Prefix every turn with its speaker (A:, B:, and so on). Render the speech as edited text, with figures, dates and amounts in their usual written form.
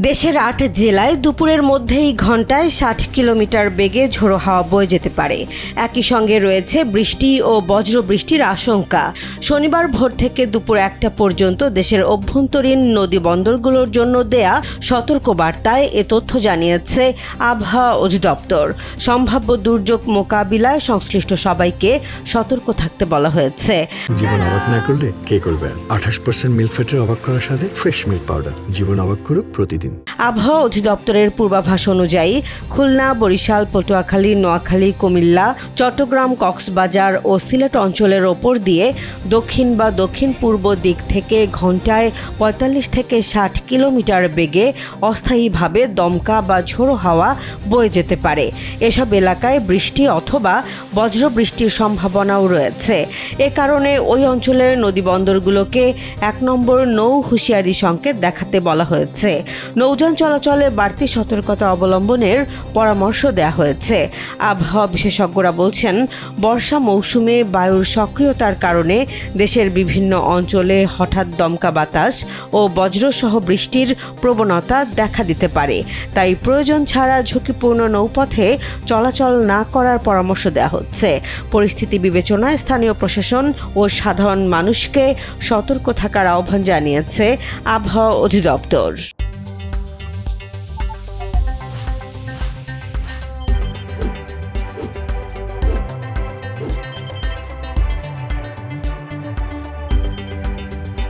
A: দেশের ৮ জেলায় দুপুরের মধ্যেই ঘন্টায় ৬০ কিলোমিটার বেগে ঝোড়ো হাওয়া বয়ে যেতে পারে। একই সঙ্গে রয়েছে বৃষ্টি ও বজ্রবৃষ্টির আশঙ্কা। শনিবার ভোর থেকে দুপুর ১টা পর্যন্ত দেশের অভ্যন্তরীণ নদী বন্দরগুলোর জন্য দেয়া সতর্কবার্তায় এ তথ্য জানিয়েছে আবহাওয়া অধিদপ্তর। সম্ভাব্য দুর্যোগ মোকাবিলায় সংশ্লিষ্ট সবাইকে সতর্ক থাকতে বলা হয়েছে।
B: জীবন অবাক না করলে কে করবে? 28% মিল্ক ফ্যাটের অবাক করার সাথে ফ্রেশ মিল্ক পাউডার। জীবন অবাক করুক প্রতিদিন।
A: আবহাওয়া অধিদপ্তরের পূর্বাভাস অনুযায়ী খুলনা, বরিশাল, পটুয়াখালী, নোয়াখালী, কুমিল্লা, চট্টগ্রাম, কক্সবাজার ও সিলেট অঞ্চলের ওপর দিয়ে দক্ষিণ বা দক্ষিণ পূর্ব দিক থেকে ঘন্টায় ৪৫ থেকে ৬০ কিলোমিটার বেগে অস্থায়ীভাবে দমকা বা ঝোড়ো হাওয়া বয়ে যেতে পারে। এসব এলাকায় বৃষ্টি অথবা বজ্রবৃষ্টির সম্ভাবনাও রয়েছে। এ কারণে ওই অঞ্চলের নদীবন্দরগুলোকে ১ নম্বর নৌ হুঁশিয়ারি সংকেত দেখাতে বলা হয়েছে। নৌযান চলাচলে বাড়তি সতর্কতা অবলম্বনের পরামর্শ দেওয়া হয়েছে। আবহাওয়া বিশেষজ্ঞরা বলছেন, বর্ষা মৌসুমে বায়ুর সক্রিয়তার কারণে দেশের বিভিন্ন অঞ্চলে হঠাৎ দমকা বাতাস ও বজ্রসহ বৃষ্টির প্রবণতা দেখা দিতে পারে। তাই প্রয়োজন ছাড়া ঝুঁকিপূর্ণ নৌপথে চলাচল না করার পরামর্শ দেওয়া হচ্ছে। পরিস্থিতি বিবেচনায় স্থানীয় প্রশাসন ও সাধারণ মানুষকে সতর্ক থাকার আহ্বান জানিয়েছে আবহাওয়া অধিদপ্তর।